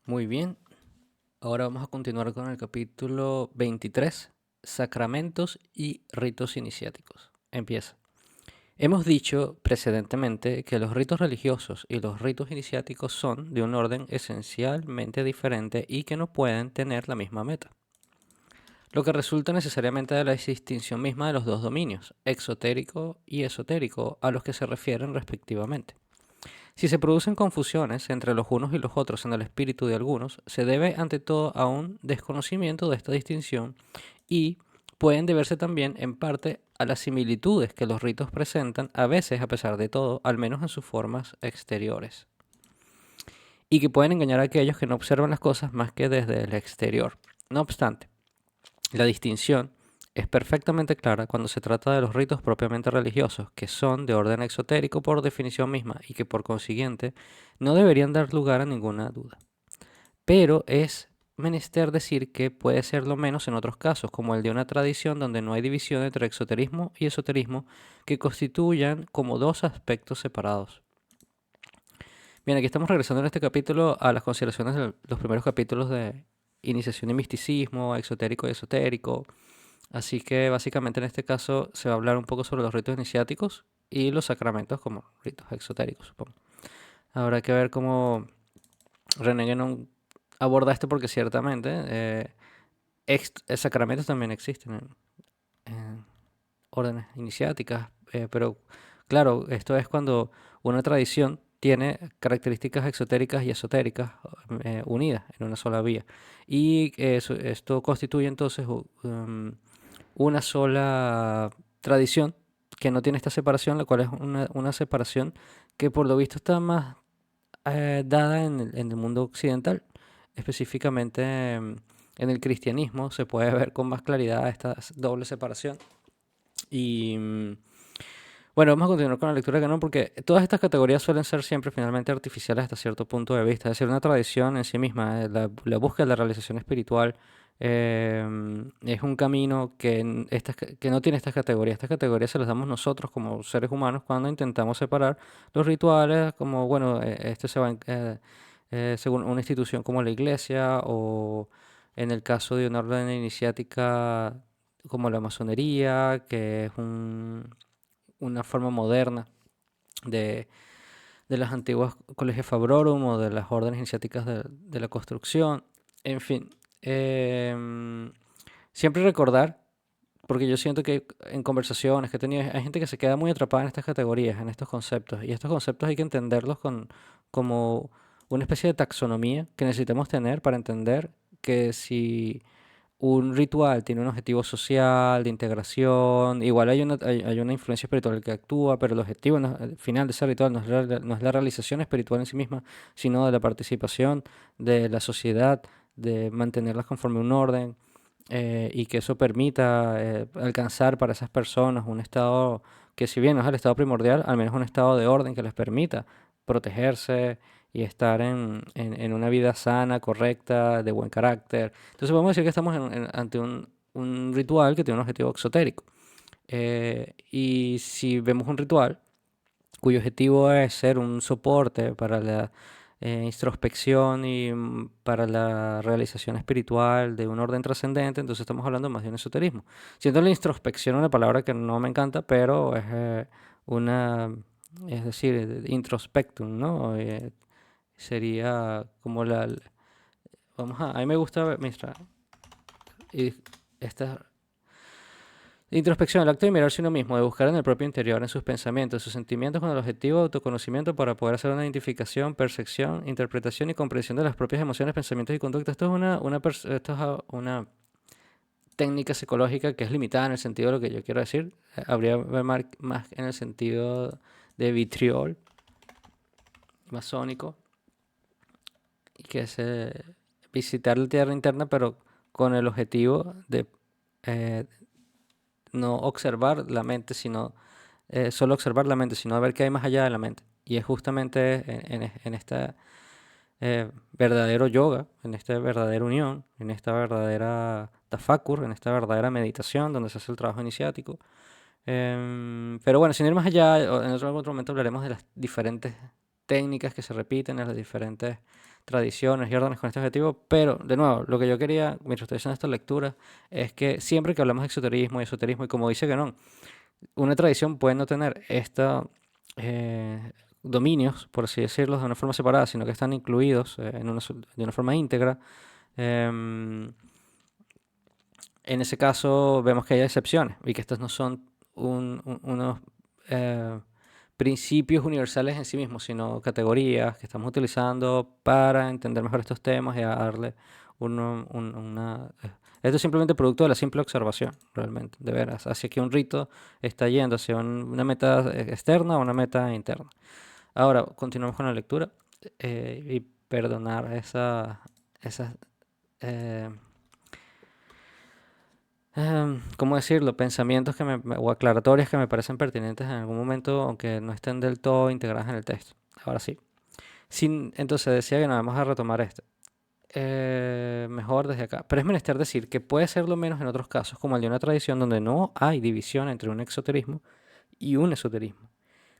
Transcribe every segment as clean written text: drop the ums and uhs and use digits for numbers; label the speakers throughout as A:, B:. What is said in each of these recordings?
A: Muy bien, ahora vamos a continuar con el capítulo 23, Sacramentos y ritos iniciáticos. Empieza. Hemos dicho precedentemente que los ritos religiosos y los ritos iniciáticos son de un orden esencialmente diferente y que no pueden tener la misma meta, lo que resulta necesariamente de la distinción misma de los dos dominios, exotérico y esotérico, a los que se refieren respectivamente. Si se producen confusiones entre los unos y los otros en el espíritu de algunos, se debe ante todo a un desconocimiento de esta distinción y pueden deberse también en parte a las similitudes que los ritos presentan, a veces a pesar de todo, al menos en sus formas exteriores, y que pueden engañar a aquellos que no observan las cosas más que desde el exterior. No obstante, la distinción es perfectamente clara cuando se trata de los ritos propiamente religiosos, que son de orden exotérico por definición misma y que por consiguiente no deberían dar lugar a ninguna duda. Pero es menester decir que puede ser lo menos en otros casos, como el de una tradición donde no hay división entre exoterismo y esoterismo, que constituyan como dos aspectos separados. Bien, aquí estamos regresando en este capítulo a las consideraciones de los primeros capítulos de iniciación y misticismo, exotérico y esotérico. Así que básicamente en este caso se va a hablar un poco sobre los ritos iniciáticos y los sacramentos como ritos exotéricos, supongo. Habrá que ver cómo René Guénon aborda esto porque ciertamente sacramentos también existen en órdenes iniciáticas, pero claro, esto es cuando una tradición tiene características exotéricas y esotéricas unidas en una sola vía. Y esto constituye entonces una sola tradición que no tiene esta separación, la cual es una separación que por lo visto está más dada en el mundo occidental, específicamente en el cristianismo se puede ver con más claridad esta doble separación. Y bueno, vamos a continuar con la lectura de Canon porque todas estas categorías suelen ser siempre finalmente artificiales hasta cierto punto de vista. Es decir, una tradición en sí misma, la búsqueda de la realización espiritual, es un camino que no tiene estas categorías. Estas categorías se las damos nosotros como seres humanos cuando intentamos separar los rituales, como, bueno, este se va según una institución como la iglesia o en el caso de una orden iniciática como la masonería, que es una forma moderna de, de las antiguas colegios Fabrorum o de las órdenes iniciáticas de la construcción. En fin, siempre recordar, porque yo siento que en conversaciones que he tenido, hay gente que se queda muy atrapada en estas categorías, en estos conceptos, y estos conceptos hay que entenderlos como una especie de taxonomía que necesitamos tener para entender que si un ritual tiene un objetivo social, de integración, igual hay una influencia espiritual que actúa, pero el objetivo al final de ese ritual no es la realización espiritual en sí misma, sino de la participación de la sociedad, de mantenerlas conforme un orden, y que eso permita alcanzar para esas personas un estado que si bien no es el estado primordial, al menos un estado de orden que les permita protegerse y estar en una vida sana, correcta, de buen carácter. Entonces podemos decir que estamos ante un ritual que tiene un objetivo exotérico. Y si vemos un ritual cuyo objetivo es ser un soporte para la introspección y para la realización espiritual de un orden trascendente, entonces estamos hablando más de un esoterismo. Siendo la introspección una palabra que no me encanta, pero es una, es decir, introspectum, ¿no? Sería como a mí me gusta, mira, y esta introspección, el acto de mirarse uno mismo, de buscar en el propio interior, en sus pensamientos, sus sentimientos, con el objetivo de autoconocimiento para poder hacer una identificación, percepción, interpretación y comprensión de las propias emociones, pensamientos y conductas. Esto es una técnica psicológica que es limitada en el sentido de lo que yo quiero decir. Habría más en el sentido de vitriol, masónico, que es visitar la tierra interna, pero con el objetivo de eh, no observar la mente, sino solo observar la mente, sino ver qué hay más allá de la mente. Y es justamente en este verdadero yoga, en esta verdadera unión, en esta verdadera tafakur, en esta verdadera meditación donde se hace el trabajo iniciático. Pero bueno, sin ir más allá, en otro momento hablaremos de las diferentes técnicas que se repiten, de las diferentes tradiciones y órdenes con este objetivo, pero de nuevo, lo que yo quería, mientras estoy haciendo esta lectura, es que siempre que hablamos de exoterismo y esoterismo, y como dice Guénon, una tradición puede no tener eh, dominios, por así decirlo, de una forma separada, sino que están incluidos de una forma íntegra. Em, en ese caso vemos que hay excepciones y que estos no son unos eh, principios universales en sí mismos, sino categorías que estamos utilizando para entender mejor estos temas y a darle esto es simplemente producto de la simple observación, realmente, de veras, hacia que un rito está yendo hacia una meta externa o una meta interna. Ahora, continuamos con la lectura y perdonar esas eh, ¿cómo decirlo? Pensamientos o aclaratorias que me parecen pertinentes en algún momento, aunque no estén del todo integradas en el texto. Ahora sí. Entonces decía que no vamos a retomar esto. Mejor desde acá. Pero es menester decir que puede ser lo menos en otros casos, como el de una tradición donde no hay división entre un exoterismo y un esoterismo,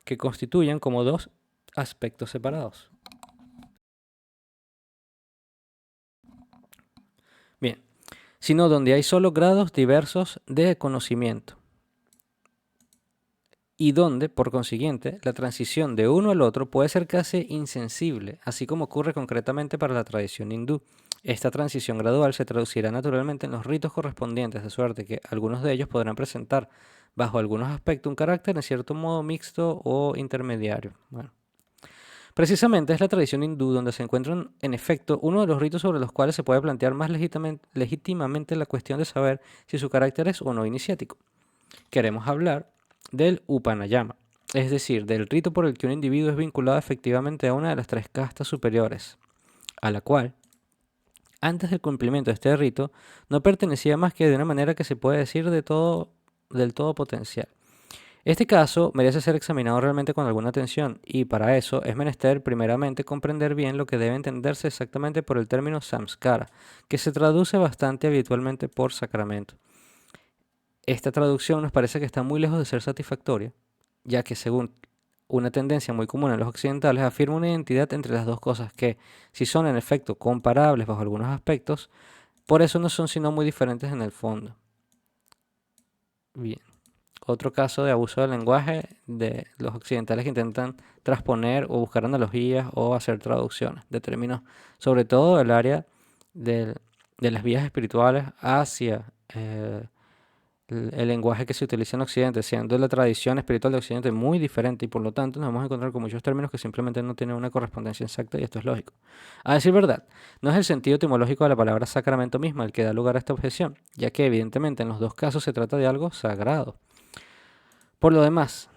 A: que constituyen como dos aspectos separados. Bien, sino donde hay solo grados diversos de conocimiento y donde, por consiguiente, la transición de uno al otro puede ser casi insensible, así como ocurre concretamente para la tradición hindú. Esta transición gradual se traducirá naturalmente en los ritos correspondientes, de suerte que algunos de ellos podrán presentar, bajo algunos aspectos, un carácter en cierto modo mixto o intermediario. Bueno, precisamente es la tradición hindú donde se encuentran, en efecto, uno de los ritos sobre los cuales se puede plantear más legítimamente la cuestión de saber si su carácter es o no iniciático. Queremos hablar del Upanayama, es decir, del rito por el que un individuo es vinculado efectivamente a una de las tres castas superiores, a la cual, antes del cumplimiento de este rito, no pertenecía más que de una manera que se puede decir del todo potencial. Este caso merece ser examinado realmente con alguna atención y para eso es menester primeramente comprender bien lo que debe entenderse exactamente por el término samskara, que se traduce bastante habitualmente por sacramento. Esta traducción nos parece que está muy lejos de ser satisfactoria, ya que según una tendencia muy común en los occidentales afirma una identidad entre las dos cosas que, si son en efecto comparables bajo algunos aspectos, por eso no son sino muy diferentes en el fondo. Bien. Otro caso de abuso del lenguaje de los occidentales que intentan transponer o buscar analogías o hacer traducciones de términos, sobre todo del área del- de las vías espirituales hacia el lenguaje que se utiliza en Occidente, siendo la tradición espiritual de Occidente muy diferente y por lo tanto nos vamos a encontrar con muchos términos que simplemente no tienen una correspondencia exacta y esto es lógico. A decir verdad, no es el sentido etimológico de la palabra sacramento misma el que da lugar a esta objeción, ya que evidentemente en los dos casos se trata de algo sagrado. Por lo demás,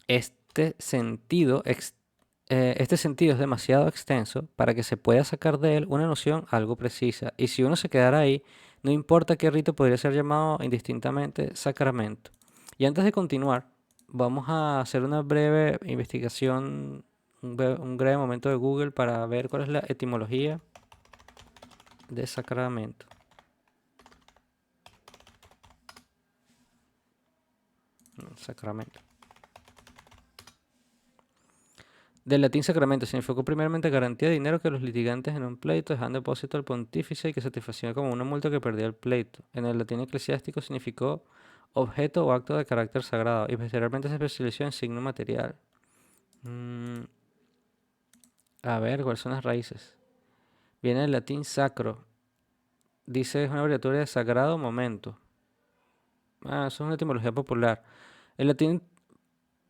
A: este sentido, este sentido es demasiado extenso para que se pueda sacar de él una noción algo precisa, y si uno se quedara ahí, no importa qué rito podría ser llamado indistintamente sacramento. Y antes de continuar, vamos a hacer una breve investigación, un breve momento de Google para ver cuál es la etimología de sacramento. Sacramento. Del latín sacramento significó primeramente garantía de dinero que los litigantes en un pleito dejaban depósito al pontífice y que satisfacía como una multa que perdía el pleito. En el latín eclesiástico significó objeto o acto de carácter sagrado y posteriormente se especializó en signo material. Mm, a ver, ¿cuáles son las raíces? Viene del latín sacro. Dice es una abreviatura de sagrado momento. Ah, eso es una etimología popular. El latín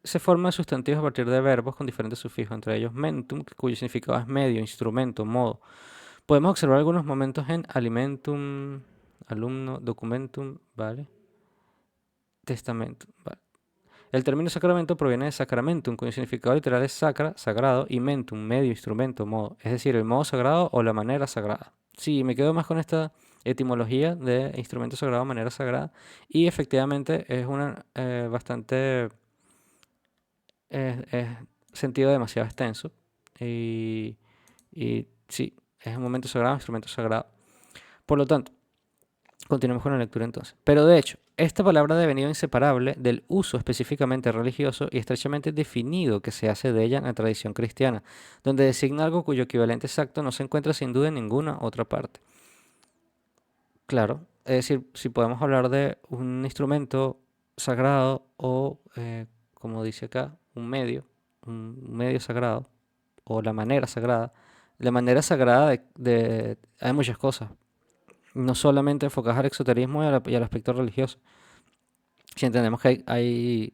A: se forma de sustantivos a partir de verbos con diferentes sufijos, entre ellos mentum, cuyo significado es medio, instrumento, modo. Podemos observar algunos momentos en alimentum, alumno, documentum, ¿vale? Testamento, ¿vale? El término sacramento proviene de sacramentum, cuyo significado literal es sacra, sagrado, y mentum, medio, instrumento, modo. Es decir, el modo sagrado o la manera sagrada. Sí, me quedo más con esta etimología de instrumento sagrado, manera sagrada. Y efectivamente es una es sentido demasiado extenso. Y, y sí, es un momento sagrado, instrumento sagrado. Por lo tanto, continuemos con la lectura entonces. Pero de hecho, esta palabra ha devenido inseparable del uso específicamente religioso y estrechamente definido que se hace de ella en la tradición cristiana, donde designa algo cuyo equivalente exacto no se encuentra sin duda en ninguna otra parte. Claro, es decir, si podemos hablar de un instrumento sagrado o, como dice acá, un medio sagrado o la manera sagrada hay muchas cosas, no solamente enfocadas al exoterismo y al aspecto religioso. Si entendemos que hay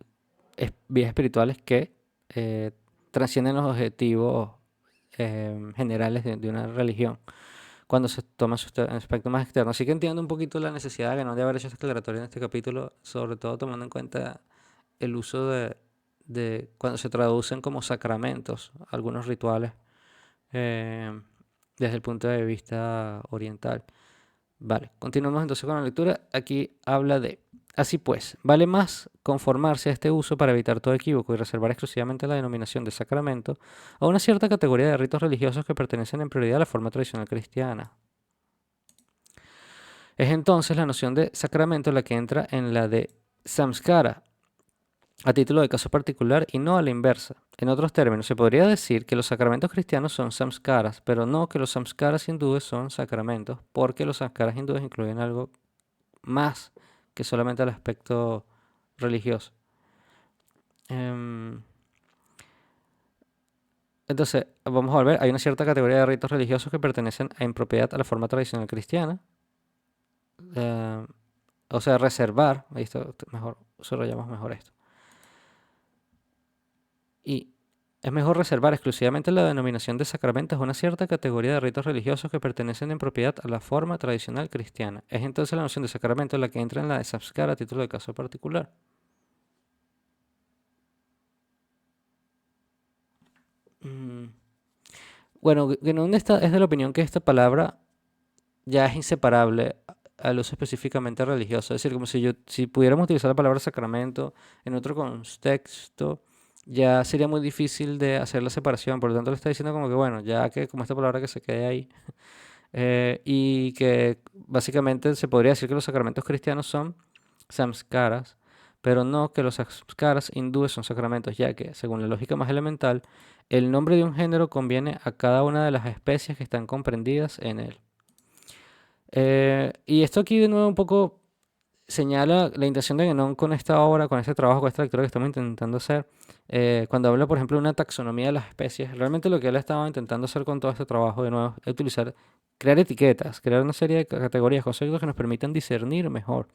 A: vías espirituales que eh, trascienden los objetivos generales de una religión cuando se toma su aspecto más externo. Así que entiendo un poquito la necesidad que no de haber hecho esta aclaratoria en este capítulo, sobre todo tomando en cuenta el uso de cuando se traducen como sacramentos algunos rituales eh, desde el punto de vista oriental. Vale, continuamos entonces con la lectura. Aquí habla de, así pues, vale más conformarse a este uso para evitar todo equívoco y reservar exclusivamente la denominación de sacramento a una cierta categoría de ritos religiosos que pertenecen en prioridad a la forma tradicional cristiana. Es entonces la noción de sacramento la que entra en la de samskara, a título de caso particular y no a la inversa. En otros términos, se podría decir que los sacramentos cristianos son samskaras, pero no que los samskaras hindúes son sacramentos, porque los samskaras hindúes incluyen algo más que solamente el aspecto religioso. Em, entonces, vamos a volver, hay una cierta categoría de ritos religiosos que pertenecen en propiedad a la forma tradicional cristiana. Em, o sea, reservar, ahí está, mejor, subrayamos mejor esto. Y es mejor reservar exclusivamente la denominación de sacramentos a una cierta categoría de ritos religiosos que pertenecen en propiedad a la forma tradicional cristiana. Es entonces la noción de sacramento la que entra en la de samskara a título de caso particular. Mm, Bueno, Guénon es de la opinión que esta palabra ya es inseparable al uso específicamente religioso. Es decir, como si pudiéramos utilizar la palabra sacramento en otro contexto, ya sería muy difícil de hacer la separación. Por lo tanto, le está diciendo como que, bueno, ya que como esta palabra que se quede ahí, y que básicamente se podría decir que los sacramentos cristianos son samskaras, pero no que los samskaras hindúes son sacramentos, ya que, según la lógica más elemental, el nombre de un género conviene a cada una de las especies que están comprendidas en él. Y esto aquí de nuevo un poco señala la intención de Guénon con esta obra, con este trabajo, con esta lectura que estamos intentando hacer. Cuando habla, por ejemplo, de una taxonomía de las especies, realmente lo que él estaba intentando hacer con todo este trabajo de nuevo es utilizar, crear etiquetas, crear una serie de categorías, conceptos que nos permitan discernir mejor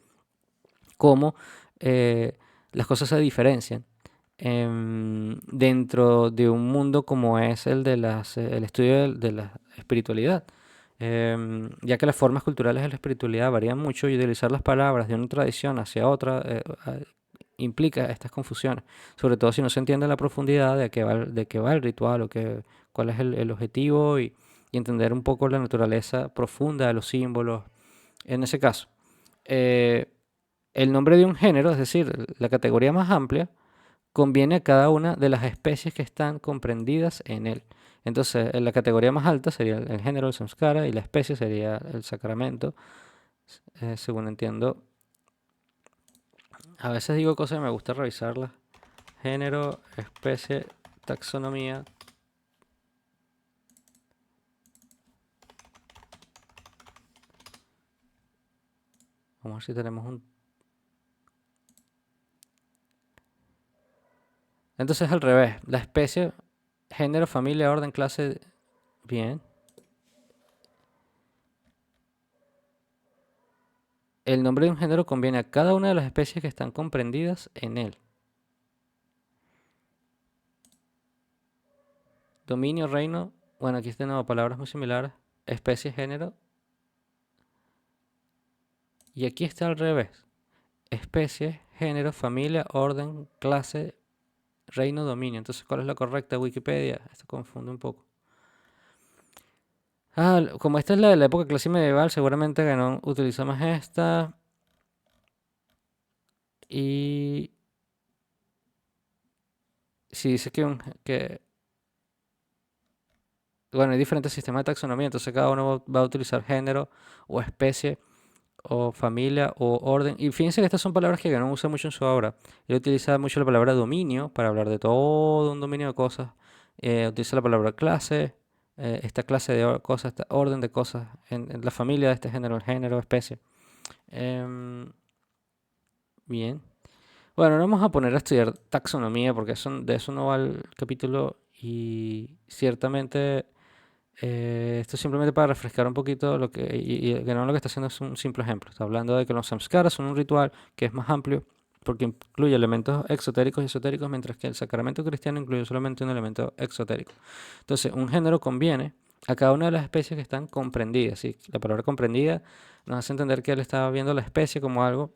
A: cómo eh, las cosas se diferencian dentro de un mundo como es el de el estudio de la espiritualidad. Ya que las formas culturales de la espiritualidad varían mucho y utilizar las palabras de una tradición hacia otra implica estas confusiones, sobre todo si no se entiende la profundidad de qué va el ritual o cuál es el objetivo y entender un poco la naturaleza profunda de los símbolos. En ese caso, eh, el nombre de un género, es decir, la categoría más amplia, conviene a cada una de las especies que están comprendidas en él. Entonces, en la categoría más alta sería el género, el samskara, y la especie sería el sacramento, según entiendo. A veces digo cosas y me gusta revisarlas. Género, especie, taxonomía. Vamos a ver si tenemos un... Entonces al revés. La especie, género, familia, orden, clase. Bien. El nombre de un género conviene a cada una de las especies que están comprendidas en él. Dominio, reino. Bueno, aquí tenemos palabras muy similares. Especie, género. Y aquí está al revés. Especie, género, familia, orden, clase, reino, dominio. Entonces, ¿cuál es la correcta? Wikipedia. Esto confunde un poco. Como esta es la de la época clásica medieval, seguramente Ganón utiliza más esta. Y si dice bueno, hay diferentes sistemas de taxonomía, entonces cada uno va a utilizar género o especie o familia o orden. Y fíjense que estas son palabras que Guénon usa mucho en su obra. Él utiliza mucho la palabra dominio para hablar de todo un dominio de cosas. Utiliza la palabra clase, esta clase de cosas, esta orden de cosas en la familia de este género, el género, especie. Em, bien. Bueno, no vamos a poner a estudiar taxonomía porque de eso no va el capítulo y ciertamente esto es simplemente para refrescar un poquito lo que, y que no lo que está haciendo es un simple ejemplo. Está hablando de que los samskaras son un ritual que es más amplio porque incluye elementos exotéricos y esotéricos, mientras que el sacramento cristiano incluye solamente un elemento exotérico. Entonces, un género conviene a cada una de las especies que están comprendidas. ¿Sí? La palabra comprendida nos hace entender que él está viendo la especie como algo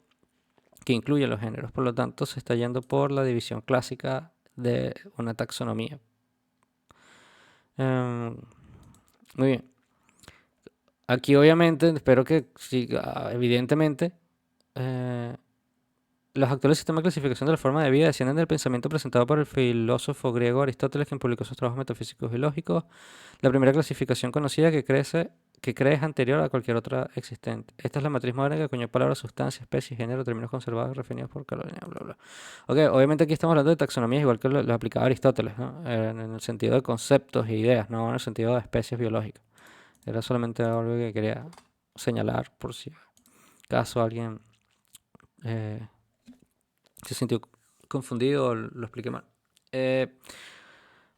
A: que incluye los géneros. Por lo tanto, se está yendo por la división clásica de una taxonomía. Em, muy bien. Aquí obviamente, espero que siga, evidentemente, eh, los actuales sistemas de clasificación de la forma de vida descienden del pensamiento presentado por el filósofo griego Aristóteles, quien publicó sus trabajos metafísicos y lógicos. La primera clasificación conocida que cree es anterior a cualquier otra existente. Esta es la matriz moderna que acuñó palabras sustancia, especie, género, términos conservados referidos por Carolina, bla, bla. Ok, obviamente aquí estamos hablando de taxonomías igual que lo aplicaba Aristóteles, ¿no? En el sentido de conceptos e ideas, no en el sentido de especies biológicas. Era solamente algo que quería señalar por si acaso alguien eh, se sintió confundido o lo expliqué mal.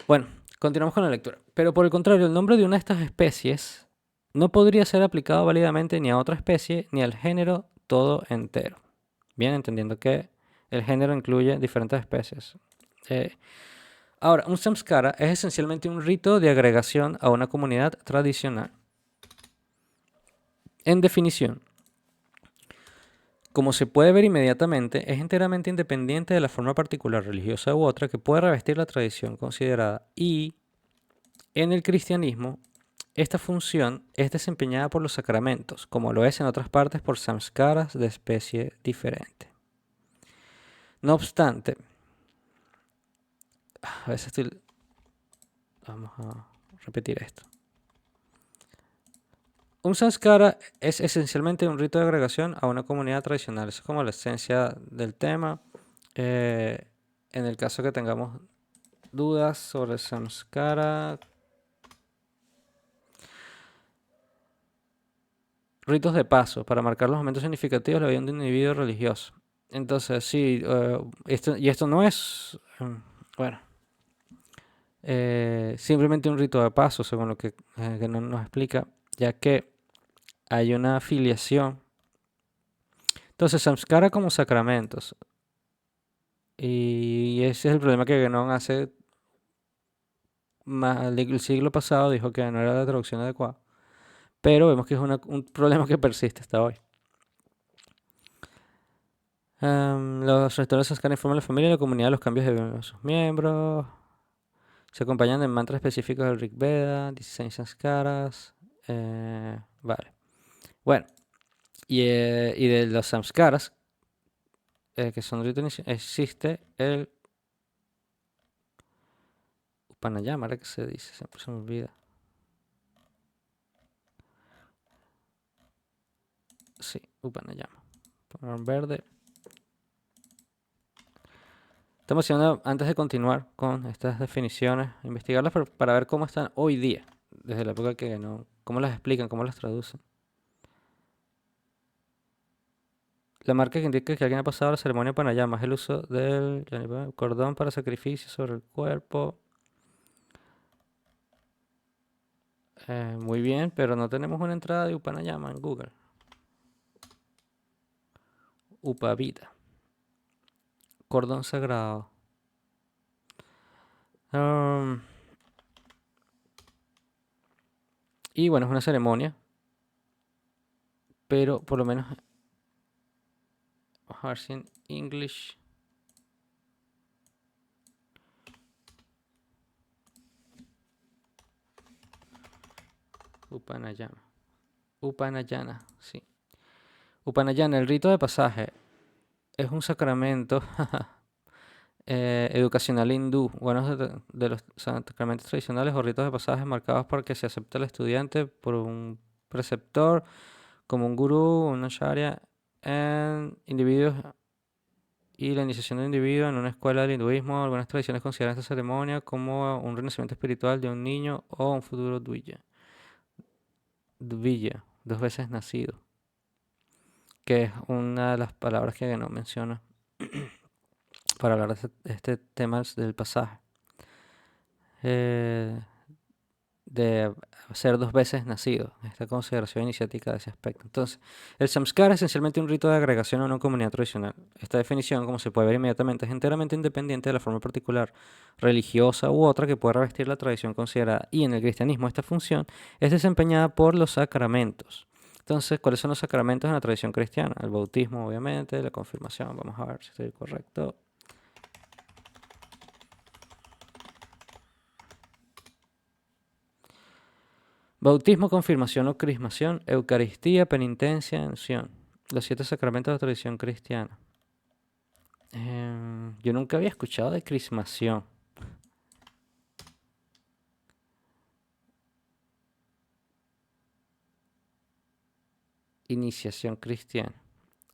A: Bueno, continuamos con la lectura. Pero por el contrario, el nombre de una de estas especies no podría ser aplicado válidamente ni a otra especie ni al género todo entero. Bien, entendiendo que el género incluye diferentes especies. Ahora, un samskara es esencialmente un rito de agregación a una comunidad tradicional. En definición, como se puede ver inmediatamente, es enteramente independiente de la forma particular religiosa u otra que puede revestir la tradición considerada y, en el cristianismo, esta función es desempeñada por los sacramentos, como lo es en otras partes por samskaras de especie diferente. No obstante, a veces vamos a repetir esto. Un samskara es esencialmente un rito de agregación a una comunidad tradicional. Eso es como la esencia del tema. En el caso que tengamos dudas sobre samskara, ritos de paso para marcar los momentos significativos de la vida de un individuo religioso. Entonces, sí, esto no es, bueno, simplemente un rito de paso, según lo que no nos explica, ya que hay una afiliación. Entonces, samskara como sacramentos. Y ese es el problema que Guénon hace el siglo pasado, dijo que no era la traducción adecuada. Pero vemos que es un problema que persiste hasta hoy. Los restaurantes samskara informan a la familia y la comunidad de los cambios de sus miembros. Se acompañan de mantras específicos del Rig Veda, 16 samskaras. Vale. Bueno, y de los samskaras, que son ritos, existe el Upanayama, ¿era que se dice? Siempre se me olvida. Sí, Upanayama. Poner verde. Estamos haciendo, antes de continuar con estas definiciones, investigarlas para ver cómo están hoy día, desde la época que no, cómo las explican, cómo las traducen. La marca que indica que alguien ha pasado la ceremonia Upanayama es el uso del cordón para sacrificio sobre el cuerpo. Muy bien, pero no tenemos una entrada de Upanayama en Google. Upavita. Cordón sagrado. Y bueno, es una ceremonia. Pero por lo menos. Vamos a ver si en English. Upanayama. Upanayana, sí. Upanayana, el rito de pasaje, es un sacramento educacional hindú, bueno, de los sacramentos tradicionales o ritos de pasaje marcados para que se acepte al estudiante por un preceptor como un gurú, una sharia, en individuos y la iniciación de un individuo en una escuela del hinduismo. Algunas tradiciones consideran esta ceremonia como un renacimiento espiritual de un niño o un futuro Dvija, Dvija, dos veces nacido, que es una de las palabras que no menciona para hablar de este tema del pasaje. Eh, de ser dos veces nacido, esta consideración iniciática de ese aspecto. Entonces, el samskara es esencialmente un rito de agregación a una comunidad tradicional. Esta definición, como se puede ver inmediatamente, es enteramente independiente de la forma particular, religiosa u otra que pueda revestir la tradición considerada. Y en el cristianismo esta función es desempeñada por los sacramentos. Entonces, ¿cuáles son los sacramentos en la tradición cristiana? El bautismo, obviamente, la confirmación, vamos a ver si estoy correcto. Bautismo, confirmación o crismación, Eucaristía, penitencia, unción. Los 7 sacramentos de la tradición cristiana. Yo nunca había escuchado de crismación. Iniciación cristiana.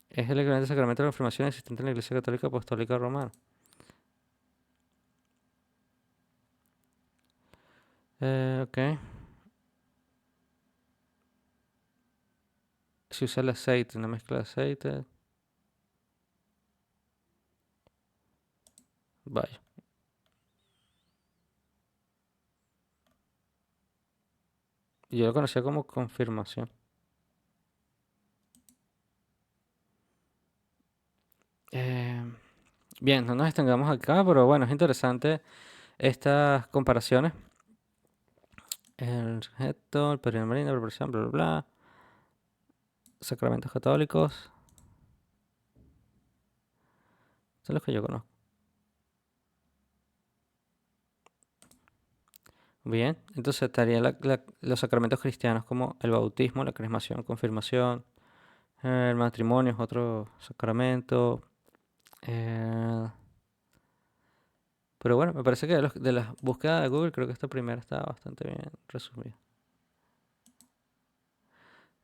A: Es el equivalente sacramento de la confirmación existente en la Iglesia Católica Apostólica Romana. Ok. Se usa el aceite, una mezcla de aceite. Vaya. Yo lo conocía como confirmación. Bien, no nos extendamos acá, pero bueno, es interesante estas comparaciones. El sujeto, el periodo marino, la preparación, bla, bla, bla. Sacramentos católicos. Son los que yo conozco. Bien, entonces estarían los sacramentos cristianos como el bautismo, la crismación, confirmación, el matrimonio es otro sacramento. eh, pero bueno, me parece que de las búsquedas de Google creo que esta primera está bastante bien resumida.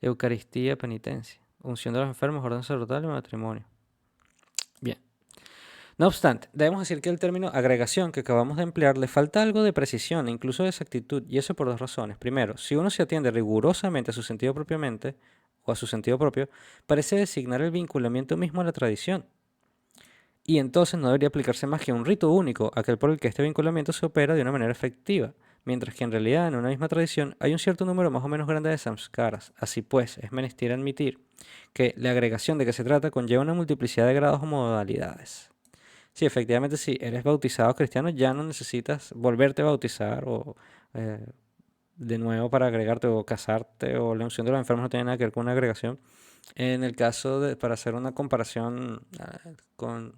A: Eucaristía, penitencia, unción de los enfermos, orden sacerdotal y matrimonio. Bien. No obstante, debemos decir que el término agregación que acabamos de emplear le falta algo de precisión e incluso de exactitud, y eso por dos razones. Primero, si uno se atiende rigurosamente a su sentido propiamente, o a su sentido propio, parece designar el vinculamiento mismo a la tradición. Y entonces no debería aplicarse más que un rito único, aquel por el que este vinculamiento se opera de una manera efectiva, mientras que en realidad en una misma tradición hay un cierto número más o menos grande de samskaras. Así pues, es menester admitir que la agregación de que se trata conlleva una multiplicidad de grados o modalidades. Sí, efectivamente, si eres bautizado cristiano, ya no necesitas volverte a bautizar o eh, de nuevo para agregarte o casarte o la unción de los enfermos no tiene nada que ver con una agregación. En el caso de, para hacer una comparación con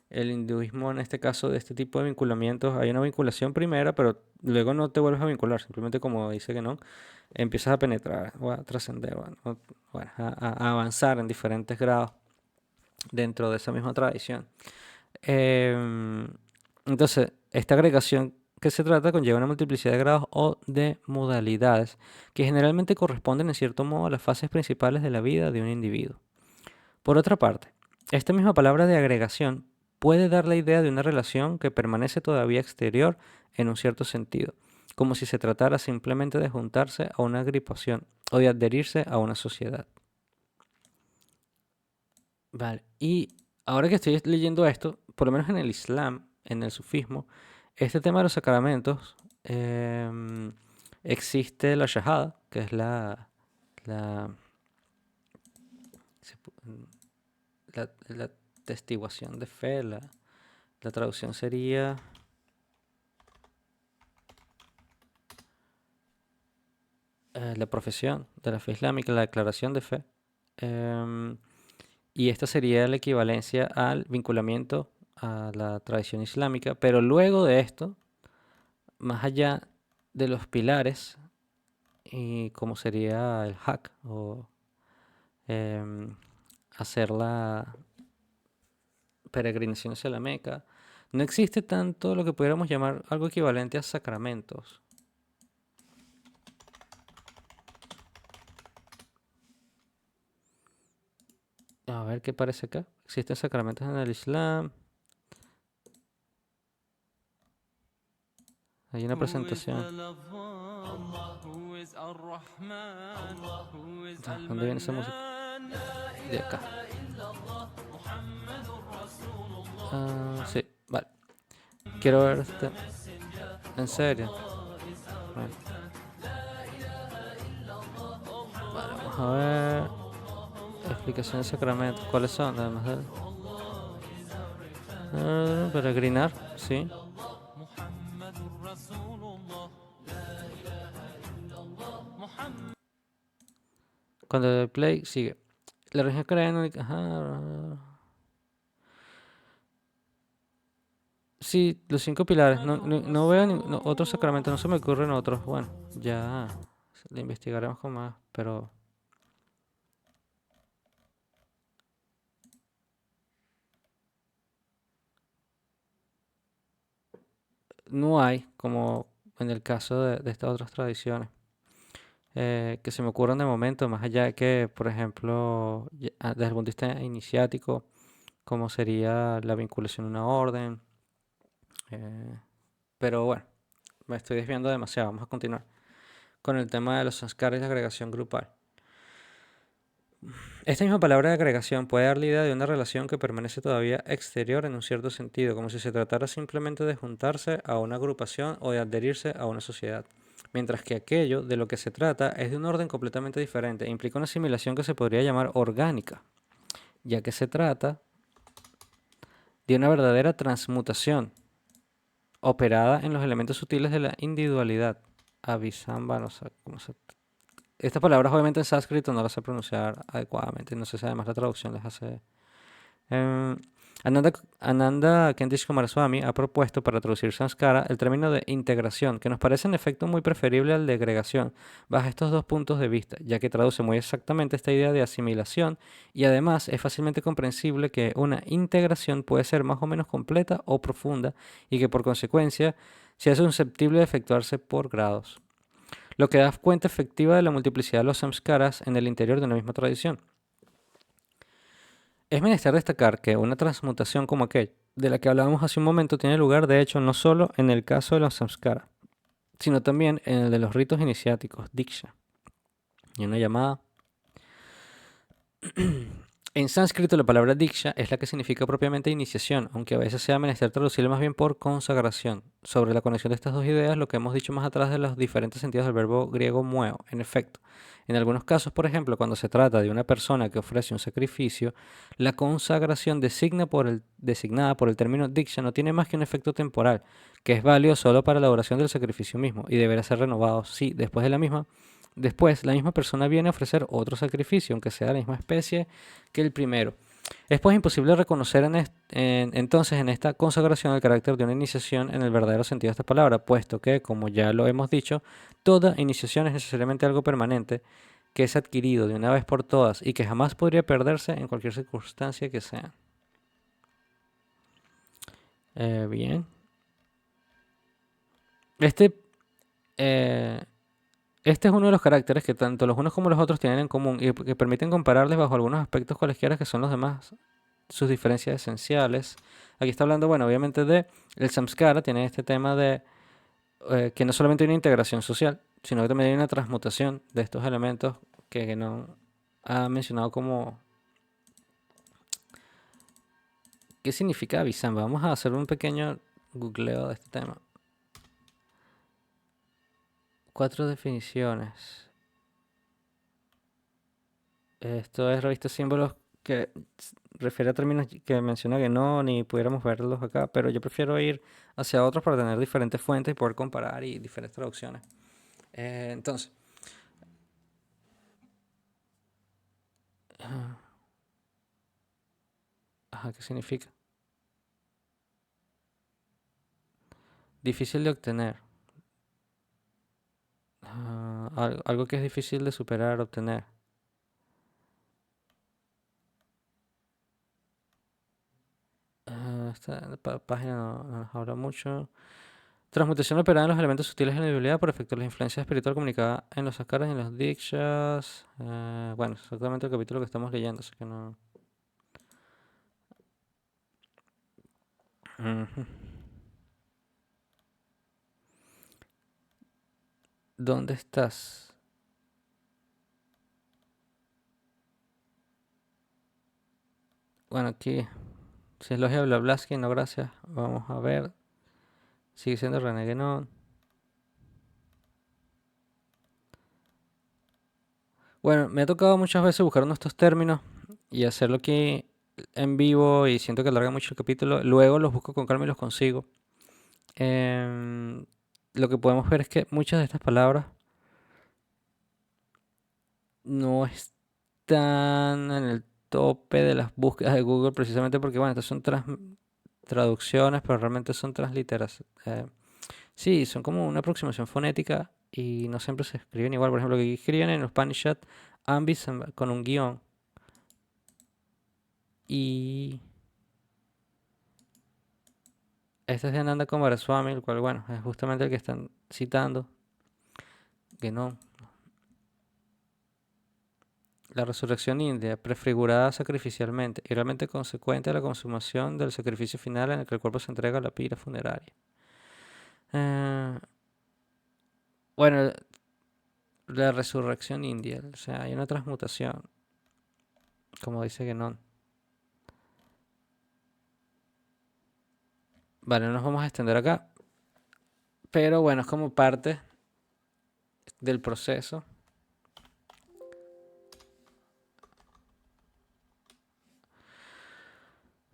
A: el hinduismo, en este caso de este tipo de vinculamientos, hay una vinculación primera, pero luego no te vuelves a vincular, simplemente como dice que no, empiezas a penetrar o a trascender, bueno, a avanzar en diferentes grados dentro de esa misma tradición. Em, entonces, esta agregación que se trata conlleva una multiplicidad de grados o de modalidades que generalmente corresponden en cierto modo a las fases principales de la vida de un individuo. Por otra parte, esta misma palabra de agregación puede dar la idea de una relación que permanece todavía exterior en un cierto sentido, como si se tratara simplemente de juntarse a una agrupación o de adherirse a una sociedad. Vale, y ahora que estoy leyendo esto, por lo menos en el Islam, en el sufismo, este tema de los sacramentos, existe la shahada, que es la, la testiguación de fe, la traducción sería la profesión de la fe islámica, la declaración de fe. Em, y esta sería la equivalencia al vinculamiento a la tradición islámica. Pero luego de esto, más allá de los pilares, y como sería el hajj o em, hacer la peregrinación hacia la Meca, no existe tanto lo que pudiéramos llamar algo equivalente a sacramentos. A ver qué parece acá. Existen sacramentos en el Islam. Hay una presentación. ¿Dónde viene esa música? De acá. Sí, vale. Quiero ver este. ¿En serio? Bueno, vale, vamos a ver. Explicación de sacramentos. ¿Cuáles son? Además de peregrinar, sí. Cuando doy play, sigue. La religión canónica. Ajá. Sí, los 5 pilares. No veo otros sacramentos, no se me ocurren otros. Bueno, ya le investigaremos con más, pero no hay, como en el caso de estas otras tradiciones, que se me ocurran de momento, más allá de que, por ejemplo, desde el punto de vista iniciático, como sería la vinculación a una orden. eh, pero bueno, me estoy desviando demasiado. Vamos a continuar con el tema de los sanskaras y la agregación grupal. Esta misma palabra de agregación puede dar la idea de una relación que permanece todavía exterior en un cierto sentido, como si se tratara simplemente de juntarse a una agrupación o de adherirse a una sociedad. Mientras que aquello de lo que se trata es de un orden completamente diferente e implica una asimilación que se podría llamar orgánica, ya que se trata de una verdadera transmutación operada en los elementos sutiles de la individualidad. Abhisamba, no sé cómo se... Estas palabras obviamente en sánscrito no las sé pronunciar adecuadamente, no sé si además la traducción les hace... Em, Ananda Kendish Kumaraswamy ha propuesto para traducir samskara el término de integración, que nos parece en efecto muy preferible al de agregación, bajo estos dos puntos de vista, ya que traduce muy exactamente esta idea de asimilación y además es fácilmente comprensible que una integración puede ser más o menos completa o profunda y que por consecuencia sea susceptible de efectuarse por grados, lo que da cuenta efectiva de la multiplicidad de los samskaras en el interior de una misma tradición. Es menester destacar que una transmutación como aquella de la que hablábamos hace un momento tiene lugar, de hecho, no solo en el caso de los samskara, sino también en el de los ritos iniciáticos, diksha, y una llamada. En sánscrito la palabra diksha es la que significa propiamente iniciación, aunque a veces sea menester traducirla más bien por consagración. Sobre la conexión de estas dos ideas, lo que hemos dicho más atrás de los diferentes sentidos del verbo griego mueo, en efecto. En algunos casos, por ejemplo, cuando se trata de una persona que ofrece un sacrificio, la consagración designada por el término diksha no tiene más que un efecto temporal, que es válido solo para la duración del sacrificio mismo y deberá ser renovado si, después la misma persona viene a ofrecer otro sacrificio, aunque sea de la misma especie que el primero. Es pues imposible reconocer entonces en esta consagración el carácter de una iniciación en el verdadero sentido de esta palabra, puesto que, como ya lo hemos dicho, toda iniciación es necesariamente algo permanente que es adquirido de una vez por todas y que jamás podría perderse en cualquier circunstancia que sea. Bien. Este, eh, este es uno de los caracteres que tanto los unos como los otros tienen en común y que permiten compararles bajo algunos aspectos cualesquiera que son los demás sus diferencias esenciales. Aquí está hablando, bueno, obviamente de el samskara, tiene este tema de que no solamente hay una integración social, sino que también hay una transmutación de estos elementos que no ha mencionado como... ¿Qué significa Abhisamba? Vamos a hacer un pequeño googleo de este tema. 4 definiciones. Esto es revista Símbolos que refiere a términos que menciona que no, ni pudiéramos verlos acá, pero yo prefiero ir hacia otros para tener diferentes fuentes y poder comparar y diferentes traducciones. Entonces, ajá, ¿qué significa? Difícil de obtener. Algo que es difícil de superar, obtener. Esta página no nos habla mucho. Transmutación operada en los elementos sutiles de la individualidad por efecto de la influencia espiritual comunicada en los sakaras y en los dikshas. Bueno, exactamente el capítulo que estamos leyendo, así que no. Ujú. ¿Dónde estás? Bueno, aquí, si es logia Blablaski, no gracias. Vamos a ver. Sigue siendo René Guénon. Bueno, me ha tocado muchas veces buscar uno de estos términos y hacerlo aquí en vivo y siento que alarga mucho el capítulo. Luego los busco con calma y los consigo. Em, lo que podemos ver es que muchas de estas palabras no están en el tope de las búsquedas de Google precisamente porque, bueno, estas son traducciones, pero realmente son transliteras. Sí, son como una aproximación fonética y no siempre se escriben igual. Por ejemplo, que escriben en Upanishad ambis con un guión y este es de Ananda Coomaraswamy, el cual, bueno, es justamente el que están citando, que no. La resurrección india, prefigurada sacrificialmente y realmente consecuente a la consumación del sacrificio final en el que el cuerpo se entrega a la pira funeraria. Eh, bueno, la resurrección india, o sea, hay una transmutación, como dice Guénon. Vale, no nos vamos a extender acá, pero bueno, es como parte del proceso.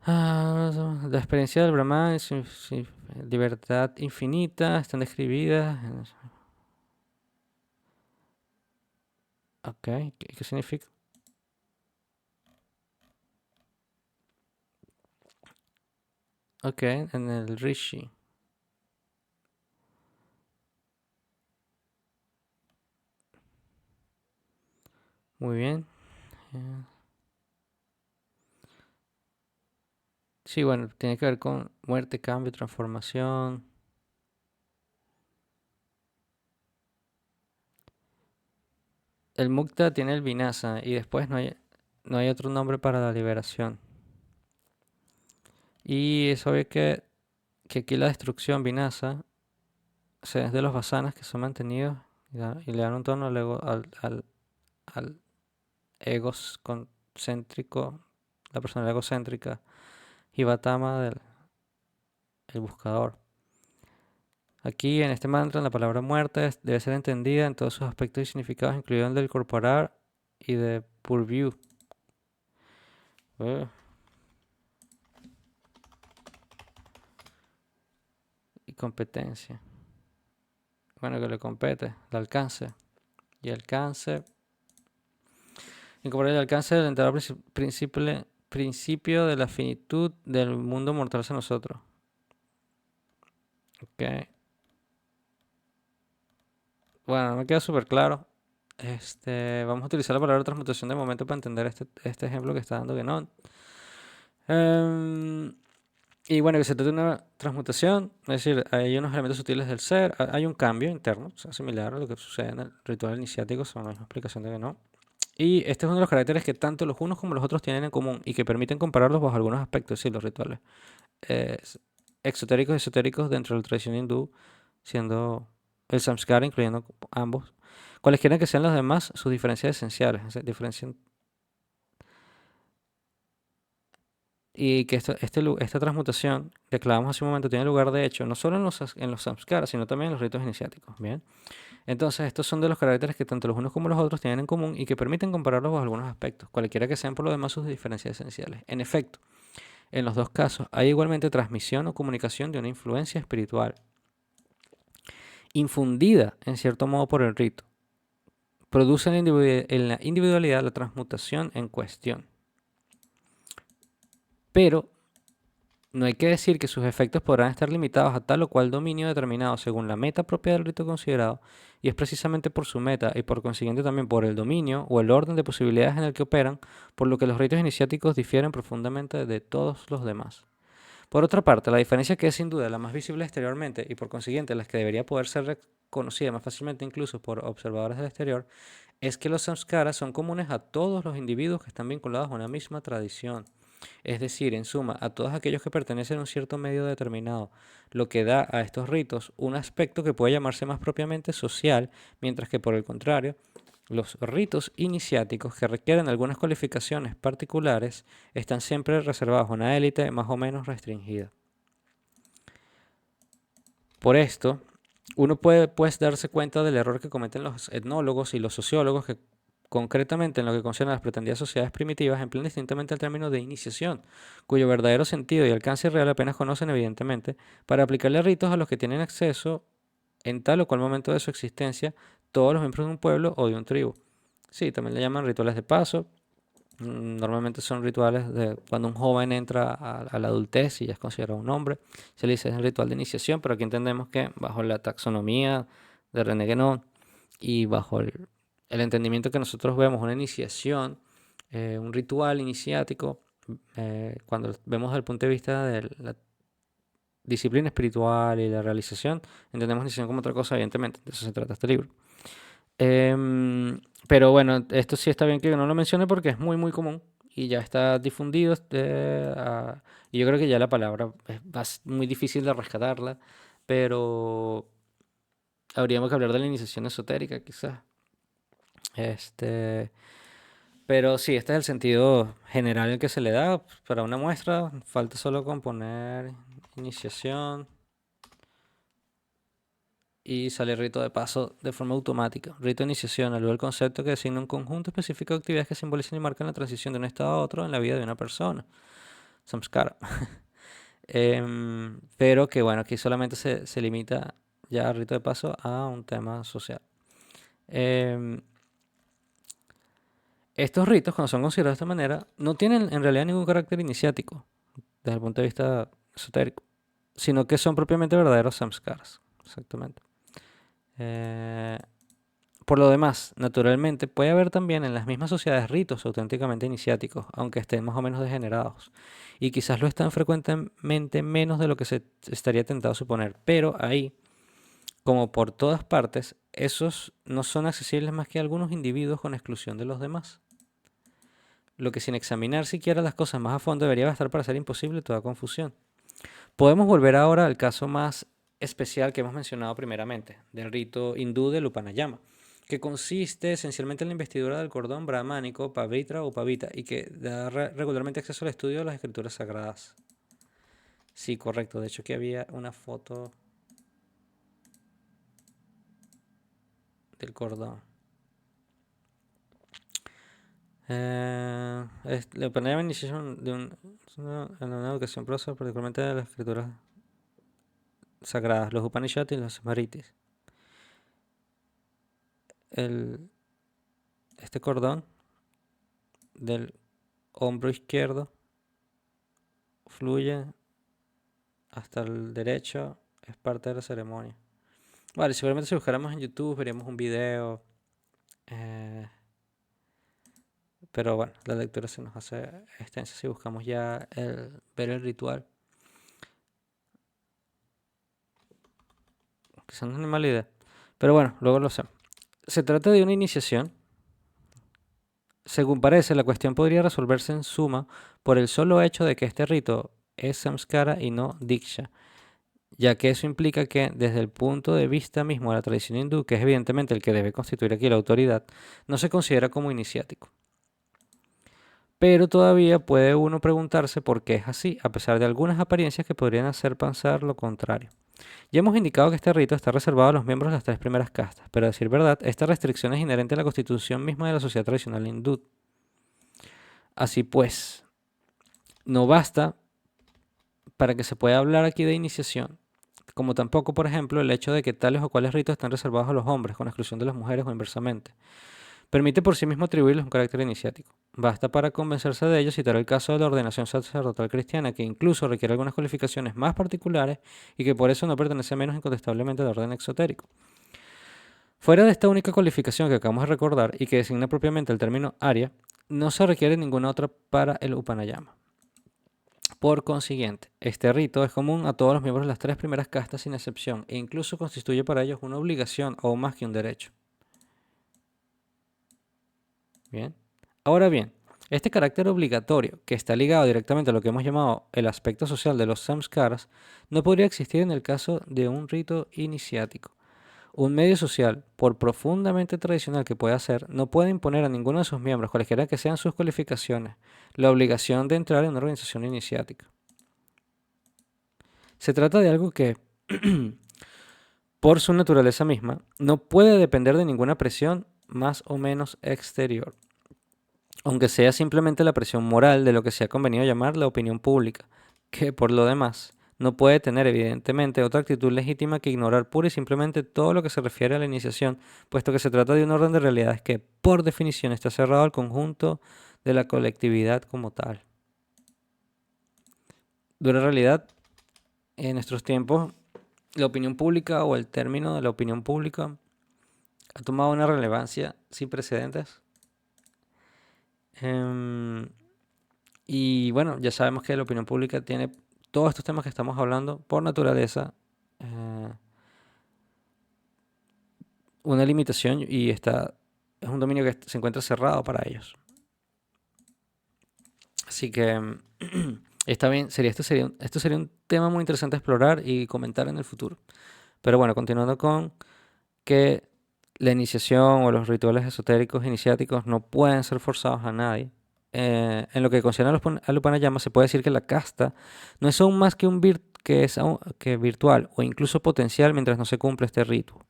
A: La experiencia del Brahman, libertad infinita, están describidas. Ok, ¿qué significa? Ok, en el Rishi. Muy bien. Eh, Sí, bueno, tiene que ver con muerte, cambio, transformación. El Mukta tiene el Vinasa y después no hay otro nombre para la liberación. Y es obvio que aquí la destrucción Vinasa es de los vasanas que son mantenidos y le dan un tono al egocéntrico, la personalidad egocéntrica y Vatama del el buscador. Aquí en este mantra la palabra muerte debe ser entendida en todos sus aspectos y significados, incluido el del corporal y de purview. Eh, y competencia. Bueno, que le compete, el alcance. Y alcance. Incorporar el alcance del entero principio de la finitud del mundo mortal hacia nosotros. Ok. Bueno, no me queda súper claro. Vamos a utilizar la palabra transmutación de momento para entender este ejemplo que está dando Guénon. Em, y bueno, que se trata de una transmutación, es decir, hay unos elementos sutiles del ser, hay un cambio interno, o sea, similar a lo que sucede en el ritual iniciático, son la misma explicación de Guénon. Y este es uno de los caracteres que tanto los unos como los otros tienen en común y que permiten compararlos bajo algunos aspectos, sí, los rituales eh, exotéricos y esotéricos dentro de la tradición hindú, siendo el samskara, incluyendo ambos. Cualesquiera que sean los demás, sus diferencias esenciales, diferencian y que esta transmutación que aclaramos hace un momento tiene lugar de hecho no solo en los samskaras, sino también en los ritos iniciáticos. Bien, entonces estos son de los caracteres que tanto los unos como los otros tienen en común y que permiten compararlos bajo algunos aspectos, cualquiera que sean por lo demás sus diferencias esenciales. En efecto, en los dos casos hay igualmente transmisión o comunicación de una influencia espiritual, infundida en cierto modo por el rito. Produce en la individualidad la transmutación en cuestión. Pero no hay que decir que sus efectos podrán estar limitados a tal o cual dominio determinado según la meta propia del rito considerado, y es precisamente por su meta y por consiguiente también por el dominio o el orden de posibilidades en el que operan, por lo que los ritos iniciáticos difieren profundamente de todos los demás. Por otra parte, la diferencia que es sin duda la más visible exteriormente y por consiguiente la que debería poder ser reconocida más fácilmente incluso por observadores del exterior, es que los samskaras son comunes a todos los individuos que están vinculados a una misma tradición. Es decir, en suma, a todos aquellos que pertenecen a un cierto medio determinado, lo que da a estos ritos un aspecto que puede llamarse más propiamente social, mientras que por el contrario, los ritos iniciáticos que requieren algunas cualificaciones particulares están siempre reservados a una élite más o menos restringida. Por esto, uno puede pues darse cuenta del error que cometen los etnólogos y los sociólogos que concretamente en lo que concierne a las pretendidas sociedades primitivas emplean distintamente el término de iniciación, cuyo verdadero sentido y alcance real apenas conocen evidentemente, para aplicarle ritos a los que tienen acceso en tal o cual momento de su existencia todos los miembros de un pueblo o de un tribu. Sí, también le llaman rituales de paso. Normalmente son rituales de cuando un joven entra a la adultez y ya es considerado un hombre. Se le dice es el ritual de iniciación, pero aquí entendemos que bajo la taxonomía de René Guénon y bajo el entendimiento que nosotros vemos una iniciación, un ritual iniciático, cuando vemos desde el punto de vista de la disciplina espiritual y la realización, entendemos iniciación como otra cosa, evidentemente. De eso se trata este libro. Pero bueno, esto sí está bien que no lo mencione porque es muy, muy común y ya está difundido. Y yo creo que ya la palabra es muy difícil de rescatarla, pero habríamos que hablar de la iniciación esotérica, quizás. Este, pero sí, este es el sentido general en que se le da para una muestra. Falta solo componer iniciación y sale rito de paso de forma automática. Rito de iniciación, al el concepto que designa un conjunto específico de actividades que simbolizan y marcan la transición de un estado a otro en la vida de una persona. Samskara. Pero que bueno, aquí solamente se limita ya el rito de paso a un tema social. Em, Estos ritos, cuando son considerados de esta manera, no tienen en realidad ningún carácter iniciático desde el punto de vista esotérico, sino que son propiamente verdaderos samskaras. Exactamente. Eh, Por lo demás, naturalmente, puede haber también en las mismas sociedades ritos auténticamente iniciáticos, aunque estén más o menos degenerados. Y quizás lo están frecuentemente menos de lo que se estaría tentado a suponer. Pero ahí, como por todas partes, esos no son accesibles más que a algunos individuos con exclusión de los demás. Lo que sin examinar siquiera las cosas más a fondo debería bastar para hacer imposible toda confusión. Podemos volver ahora al caso más especial que hemos mencionado primeramente, del rito hindú del Upanayama, que consiste esencialmente en la investidura del cordón brahmánico, pavitra o pavita, y que da regularmente acceso al estudio de las escrituras sagradas. Sí, correcto. De hecho, aquí había una foto del cordón. La Upanayama iniciación de una educación prosa, particularmente de las escrituras sagradas, los Upanishads y los Smritis. Este cordón del hombro izquierdo fluye hasta el derecho, es parte de la ceremonia. Vale, seguramente si buscáramos en YouTube veríamos un video, pero bueno, la lectura se nos hace extensa si buscamos ya ver el ritual. Quizás no es mala idea, pero bueno, luego lo sé. Se trata de una iniciación. Según parece, la cuestión podría resolverse en suma por el solo hecho de que este rito es samskara y no diksha, ya que eso implica que desde el punto de vista mismo de la tradición hindú, que es evidentemente el que debe constituir aquí la autoridad, no se considera como iniciático. Pero todavía puede uno preguntarse por qué es así, a pesar de algunas apariencias que podrían hacer pensar lo contrario. Ya hemos indicado que este rito está reservado a los miembros de las tres primeras castas, pero a decir verdad, esta restricción es inherente a la constitución misma de la sociedad tradicional hindú. Así pues, no basta para que se pueda hablar aquí de iniciación, como tampoco, por ejemplo, el hecho de que tales o cuales ritos están reservados a los hombres, con exclusión de las mujeres o inversamente. Permite por sí mismo atribuirles un carácter iniciático. Basta para convencerse de ello citar el caso de la ordenación sacerdotal cristiana, que incluso requiere algunas cualificaciones más particulares y que por eso no pertenece menos incontestablemente al orden exotérico. Fuera de esta única cualificación que acabamos de recordar y que designa propiamente el término Arya, no se requiere ninguna otra para el Upanayama. Por consiguiente, este rito es común a todos los miembros de las tres primeras castas sin excepción e incluso constituye para ellos una obligación o más que un derecho. Bien. Ahora bien, Este carácter obligatorio, que está ligado directamente a lo que hemos llamado el aspecto social de los samskaras, no podría existir en el caso de un rito iniciático. Un medio social, por profundamente tradicional que pueda ser, no puede imponer a ninguno de sus miembros, cualquiera que sean sus cualificaciones, la obligación de entrar en una organización iniciática. Se trata de algo que, por su naturaleza misma, no puede depender de ninguna presión más o menos exterior, aunque sea simplemente la presión moral de lo que se ha convenido llamar la opinión pública, que por lo demás no puede tener evidentemente otra actitud legítima que ignorar pura y simplemente todo lo que se refiere a la iniciación, puesto que se trata de un orden de realidades que por definición está cerrado al conjunto de la colectividad como tal. Dura realidad, en nuestros tiempos, la opinión pública o el término de la opinión pública ha tomado una relevancia sin precedentes. Em, y bueno, ya sabemos que la opinión pública tiene todos estos temas que estamos hablando por naturaleza eh, una limitación y es un dominio que se encuentra cerrado para ellos. Así que está bien, esto sería un tema muy interesante a explorar y comentar en el futuro. Pero bueno, continuando con que la iniciación o los rituales esotéricos iniciáticos no pueden ser forzados a nadie. En lo que concierne al Upanayama, se puede decir que la casta no es aún más que que virtual o incluso potencial mientras no se cumple este rito,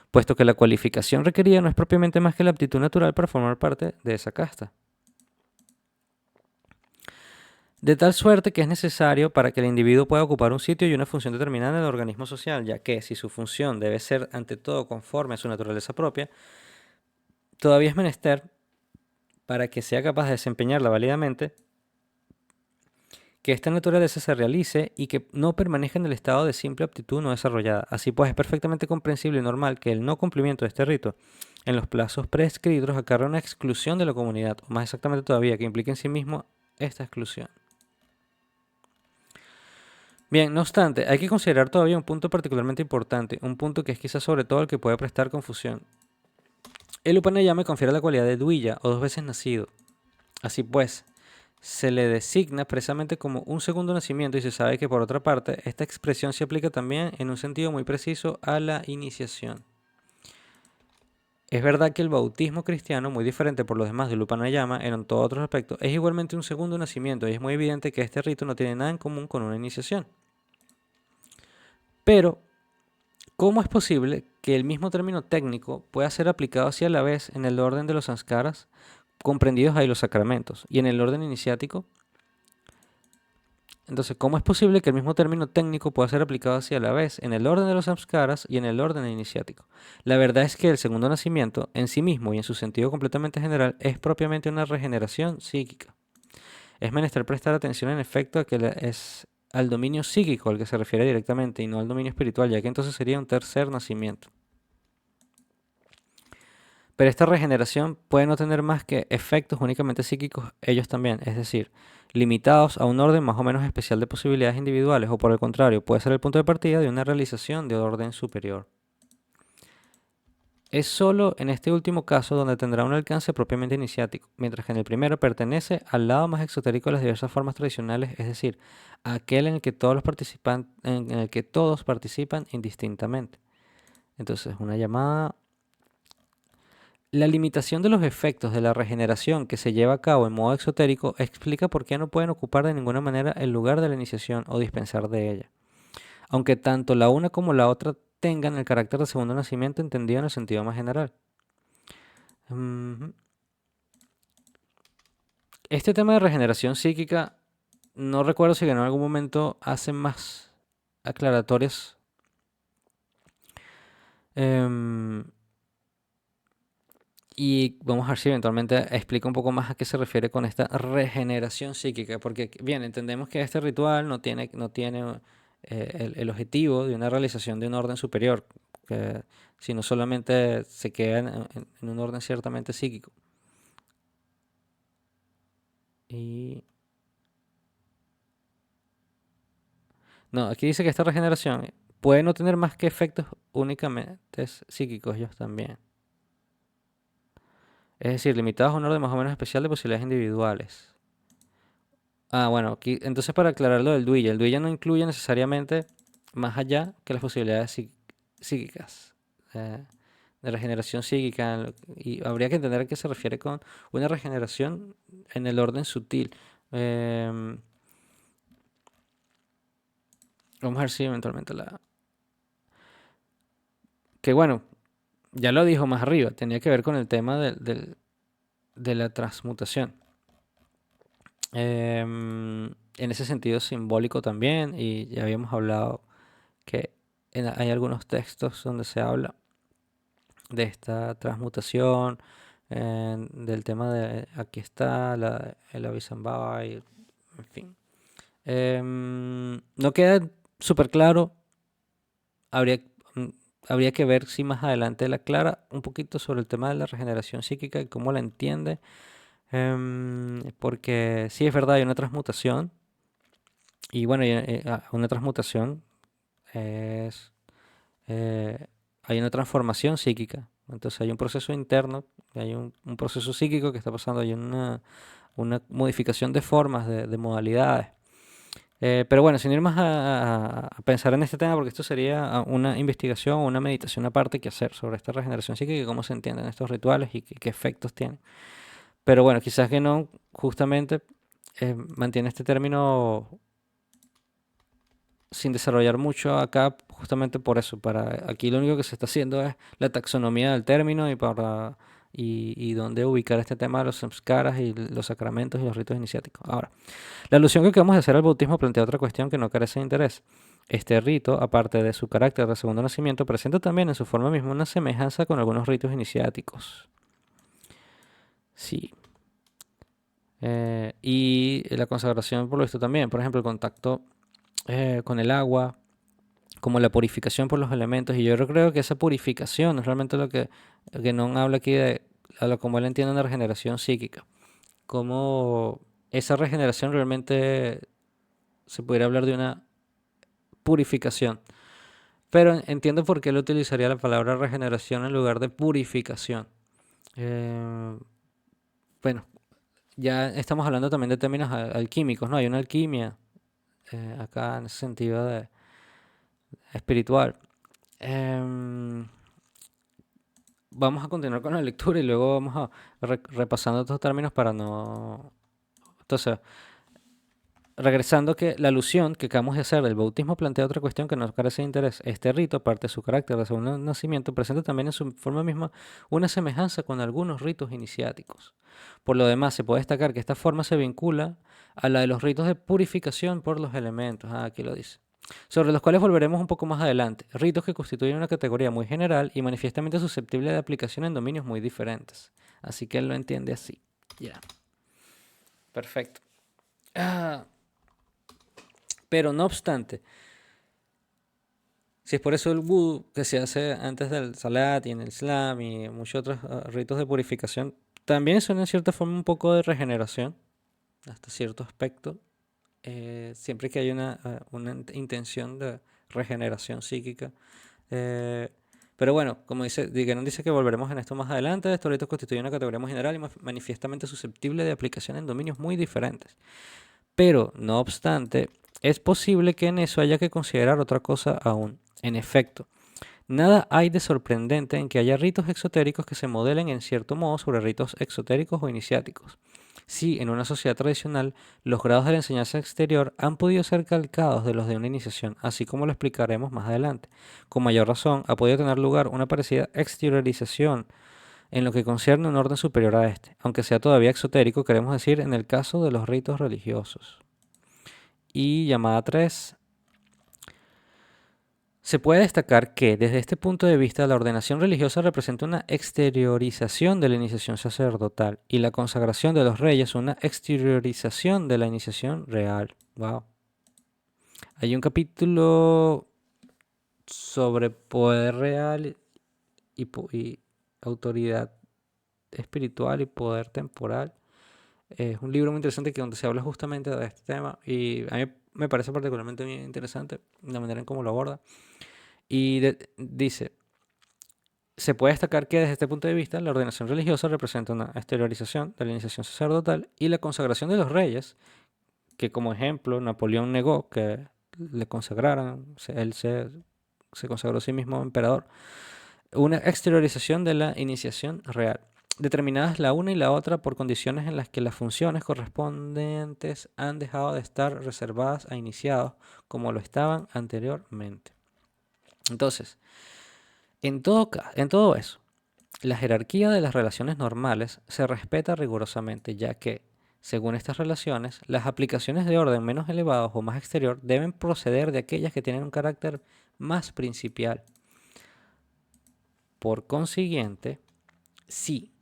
A: puesto que la cualificación requerida no es propiamente más que la aptitud natural para formar parte de esa casta. De tal suerte que es necesario para que el individuo pueda ocupar un sitio y una función determinada en el organismo social, ya que si su función debe ser ante todo conforme a su naturaleza propia, todavía es menester, para que sea capaz de desempeñarla válidamente, que esta naturaleza se realice y que no permanezca en el estado de simple aptitud no desarrollada. Así pues, es perfectamente comprensible y normal que el no cumplimiento de este rito en los plazos prescritos acarrea una exclusión de la comunidad, o más exactamente todavía, que implique en sí mismo esta exclusión. Bien, no obstante, hay que considerar todavía un punto particularmente importante, un punto que es quizás sobre todo el que puede prestar confusión. El Upanayama confiere la cualidad de Dvija, o dos veces nacido. Así pues, se le designa expresamente como un segundo nacimiento y se sabe que por otra parte, esta expresión se aplica también en un sentido muy preciso a la iniciación. Es verdad que el bautismo cristiano, muy diferente por los demás del Upanayama en todos otros aspectos, es igualmente un segundo nacimiento y es muy evidente que este rito no tiene nada en común con una iniciación. Pero, ¿cómo es posible que el mismo término técnico pueda ser aplicado así a la vez en el orden de los sanskaras, comprendidos ahí los sacramentos, y en el orden iniciático? Entonces, ¿cómo es posible que el mismo término técnico pueda ser aplicado así a la vez en el orden de los samskaras y en el orden iniciático? La verdad es que el segundo nacimiento, en sí mismo y en su sentido completamente general, es propiamente una regeneración psíquica. Es menester prestar atención en efecto a que es al dominio psíquico al que se refiere directamente y no al dominio espiritual, ya que entonces sería un tercer nacimiento. Pero esta regeneración puede no tener más que efectos únicamente psíquicos ellos también, es decir, limitados a un orden más o menos especial de posibilidades individuales, o por el contrario, puede ser el punto de partida de una realización de orden superior. Es solo en este último caso donde tendrá un alcance propiamente iniciático, mientras que en el primero pertenece al lado más exotérico de las diversas formas tradicionales, es decir, aquel en el que en el que todos participan indistintamente. Entonces, una llamada. La limitación de los efectos de la regeneración que se lleva a cabo en modo exotérico explica por qué no pueden ocupar de ninguna manera el lugar de la iniciación o dispensar de ella, aunque tanto la una como la otra tengan el carácter de segundo nacimiento entendido en el sentido más general. Este tema de regeneración psíquica, no recuerdo si en algún momento hacen más aclaratorias. Em, Y vamos a ver si eventualmente explica un poco más a qué se refiere con esta regeneración psíquica, porque bien, entendemos que este ritual no tiene el objetivo de una realización de un orden superior, sino solamente se queda en un orden ciertamente psíquico. Y no, aquí dice que esta regeneración puede no tener más que efectos únicamente psíquicos ellos también. Es decir, limitados a un orden más o menos especial de posibilidades individuales. Ah, bueno, entonces para aclarar lo del Duilla, el Duilla no incluye necesariamente más allá que las posibilidades psíquicas, eh, de regeneración psíquica, y habría que entender a qué se refiere con una regeneración en el orden sutil. Em, Vamos a ver si eventualmente la... Que bueno, ya lo dijo más arriba, tenía que ver con el tema de la transmutación. En ese sentido simbólico también, y ya habíamos hablado que hay algunos textos donde se habla de esta transmutación, del tema de aquí está el Avisambai, en fin. No queda súper claro, habría, mm, habría que ver si más adelante él aclara un poquito sobre el tema de la regeneración psíquica y cómo la entiende, porque sí es verdad, hay una transmutación, y bueno, una transmutación es eh, hay una transformación psíquica. Entonces hay un proceso interno, hay un proceso psíquico que está pasando, hay una modificación de formas, de modalidades. Pero bueno, sin ir más a pensar en este tema, porque esto sería una investigación, una meditación aparte que hacer sobre esta regeneración psíquica y cómo se entienden estos rituales y qué efectos tienen. Pero bueno, quizás que no, justamente mantiene este término sin desarrollar mucho acá, justamente por eso. Para aquí lo único que se está haciendo es la taxonomía del término y dónde ubicar este tema de los samskaras y los sacramentos y los ritos iniciáticos. Ahora, la alusión que acabamos de hacer al bautismo plantea otra cuestión que no carece de interés. Este rito, aparte de su carácter de segundo nacimiento, presenta también en su forma misma una semejanza con algunos ritos iniciáticos. Sí. Y la consagración, por lo visto, también. Por ejemplo, el contacto con el agua, como la purificación por los elementos. Y yo creo que esa purificación es realmente lo que no habla aquí de a lo como él entiende una regeneración psíquica. Como esa regeneración realmente se pudiera hablar de una purificación. Pero entiendo por qué él utilizaría la palabra regeneración en lugar de purificación. Eh, bueno, ya estamos hablando también de términos alquímicos, ¿no? Hay una alquimia acá en ese sentido de espiritual. Em, Vamos a continuar con la lectura y luego vamos a repasando estos términos para no... Entonces, regresando que la alusión que acabamos de hacer del bautismo plantea otra cuestión que nos carece de interés. Este rito, aparte de su carácter de segundo nacimiento, presenta también en su forma misma una semejanza con algunos ritos iniciáticos. Por lo demás, se puede destacar que esta forma se vincula a la de los ritos de purificación por los elementos. Ah, aquí lo dice. Sobre los cuales volveremos un poco más adelante. Ritos que constituyen una categoría muy general y manifiestamente susceptible de aplicación en dominios muy diferentes. Así que él lo entiende así. Ya. Perfecto. Ah, pero no obstante, si es por eso el vudú que se hace antes del salat y en el islam y muchos otros ritos de purificación, también son en cierta forma un poco de regeneración, hasta cierto aspecto, siempre que hay una intención de regeneración psíquica. Eh, pero bueno, como dice, Digenon dice que volveremos en esto más adelante, estos ritos constituyen una categoría muy general y manifiestamente susceptible de aplicación en dominios muy diferentes. Pero, no obstante, es posible que en eso haya que considerar otra cosa aún. En efecto, nada hay de sorprendente en que haya ritos exotéricos que se modelen en cierto modo sobre ritos exotéricos o iniciáticos. Si en una sociedad tradicional los grados de la enseñanza exterior han podido ser calcados de los de una iniciación, así como lo explicaremos más adelante, con mayor razón ha podido tener lugar una parecida exteriorización en lo que concierne a un orden superior a este, aunque sea todavía exotérico, queremos decir en el caso de los ritos religiosos. Y llamada 3. Se puede destacar que, desde este punto de vista, la ordenación religiosa representa una exteriorización de la iniciación sacerdotal y la consagración de los reyes una exteriorización de la iniciación real. Wow. Hay un capítulo sobre poder real y autoridad espiritual y poder temporal. Es un libro muy interesante que donde se habla justamente de este tema y a mí me parece particularmente bien interesante la manera en cómo lo aborda. Y dice, Se puede destacar que desde este punto de vista la ordenación religiosa representa una exteriorización de la iniciación sacerdotal y la consagración de los reyes, que como ejemplo Napoleón negó que le consagraran, se consagró a sí mismo emperador, una exteriorización de la iniciación real, determinadas la una y la otra por condiciones en las que las funciones correspondientes han dejado de estar reservadas a iniciados como lo estaban anteriormente. Entonces, en todo eso, la jerarquía de las relaciones normales se respeta rigurosamente, ya que, según estas relaciones, las aplicaciones de orden menos elevados o más exterior deben proceder de aquellas que tienen un carácter más principial. Por consiguiente, si,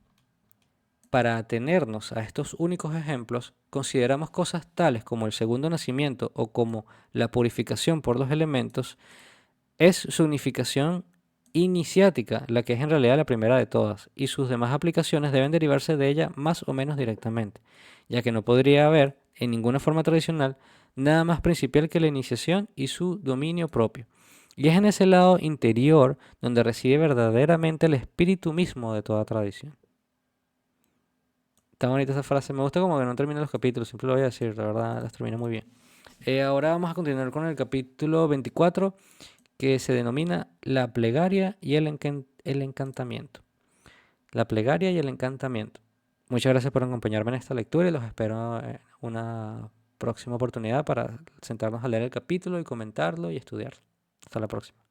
A: para atenernos a estos únicos ejemplos, consideramos cosas tales como el segundo nacimiento o como la purificación por los elementos, es su unificación iniciática la que es en realidad la primera de todas, y sus demás aplicaciones deben derivarse de ella más o menos directamente, ya que no podría haber, en ninguna forma tradicional, nada más principal que la iniciación y su dominio propio. Y es en ese lado interior donde reside verdaderamente el espíritu mismo de toda tradición. Está bonita esa frase, me gusta como que no termina los capítulos, siempre lo voy a decir, la verdad las termina muy bien. Ahora vamos a continuar con el capítulo 24, que se denomina la plegaria y el encantamiento. La plegaria y el encantamiento. Muchas gracias por acompañarme en esta lectura y los espero en una próxima oportunidad para sentarnos a leer el capítulo y comentarlo y estudiarlo. Hasta la próxima.